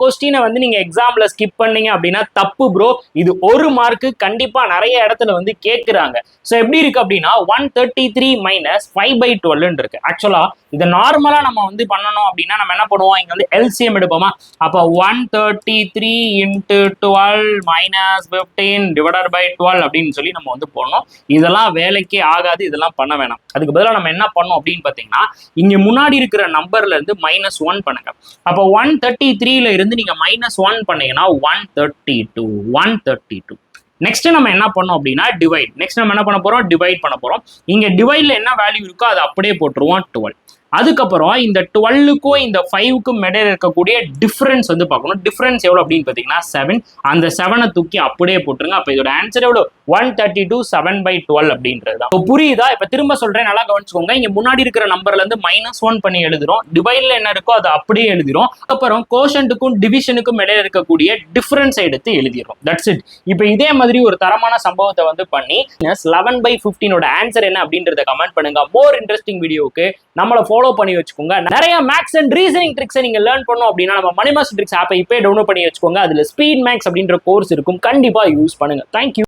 கொஸ்டினை வந்து நீங்க எக்ஸாம்ல ஸ்கிப் பண்ணீங்க அப்படின்னா தப்பு ப்ரோ. இது ஒரு மார்க்கு கண்டிப்பா நிறைய இடத்துல வந்து கேட்குறாங்க. ஸோ எப்படி இருக்கு அப்படின்னா 133 மைனஸ் 5/12 இருக்கு. ஆக்சுவலா இதை நார்மலா நம்ம வந்து பண்ணணும் அப்படின்னா நம்ம என்ன பண்ணுவோம், இங்க வந்து எல்சிஎம் எடுப்போமா. அப்போ 133 இன்ட்டு 12 மைனஸ் 15 டிவைடட் பை 12 அப்படின்னு சொல்லி நம்ம வந்து போடணும். இதெல்லாம் வேலைக்கே ஆகாது, இதெல்லாம் பண்ண வேணாம். அதுக்கு பதிலாக நம்ம என்ன பண்ணோம் அப்படின்னு பார்த்தீங்கன்னா, இங்க முன்னாடி இருக்கிற நம்பர்ல இருந்து -1 பண்ணுங்க. அப்போ 133ல இருந்து நீங்க -1 பண்ணீங்கன்னா 132. நெக்ஸ்ட் நம்ம என்ன பண்ணோம் அப்படின்னா டிவைட். நெக்ஸ்ட் நம்ம என்ன பண்ண போறோம், டிவைட் பண்ண போறோம். இங்க டிவைட்ல என்ன வேல்யூ இருக்கோ அதை அப்படியே போட்டுருவோம் 12. அதுக்கப்புறம் இந்த 12க்கும் இந்த 5க்கும் இடையில இருக்கக்கூடிய டிஃபரன்ஸ் வந்து பார்க்கணும். டிஃபரன்ஸ் எவ்வளவு அப்படின்னு பார்த்தீங்கன்னா 7. அந்த 7 தூக்கி அப்படியே போட்டுருங்க. அப்போ இதோட ஆன்சர் எவ்வளவு, 132 7/12 அப்படின்றது தான். புரியுதா? இப்ப திரும்ப சொல்றேன், நல்லா கவனிச்சுக்கோங்க. இங்க முன்னாடி இருக்கிற நம்பர்ல இருந்து -1 பண்ணி எழுதுறோம். டிவைட்ல என்ன இருக்கோ அதை அப்படியே எழுதிரும். அப்புறம் கோஷன்ட்டுக்கும் டிவிஷனுக்கும் இடையில இருக்கக்கூடிய டிஃபரன்ஸ் எடுத்து எழுதிரும். That's it. இப்போ இதே மாதிரி ஒரு தரமான சம்பவத்தை வந்து பண்ணி 11/15 ஆன்சர் என்ன அப்படின்றத கமெண்ட் பண்ணுங்க. மோர் இன்ட்ரெஸ்டிங் வீடியோக்கு நம்மள ஃபாலோ பண்ணி வச்சுக்கோங்க. நிறைய மேக்ஸ் அண்ட் ரீசனிங் ட்ரிக்ஸை நீங்க லேர்ன் பண்ணணும் அப்படின்னா நம்ம மணி மாஸ்டர் ட்ரிக்ஸ் ஆப்பை இப்போ டவுன்லோட் பண்ணி வச்சுக்கோங்க. அதுல ஸ்பீட் மேக்ஸ் அப்படின்ற கோர்ஸ் இருக்கும், கண்டிப்பா யூஸ் பண்ணுங்க. தேங்க்யூ.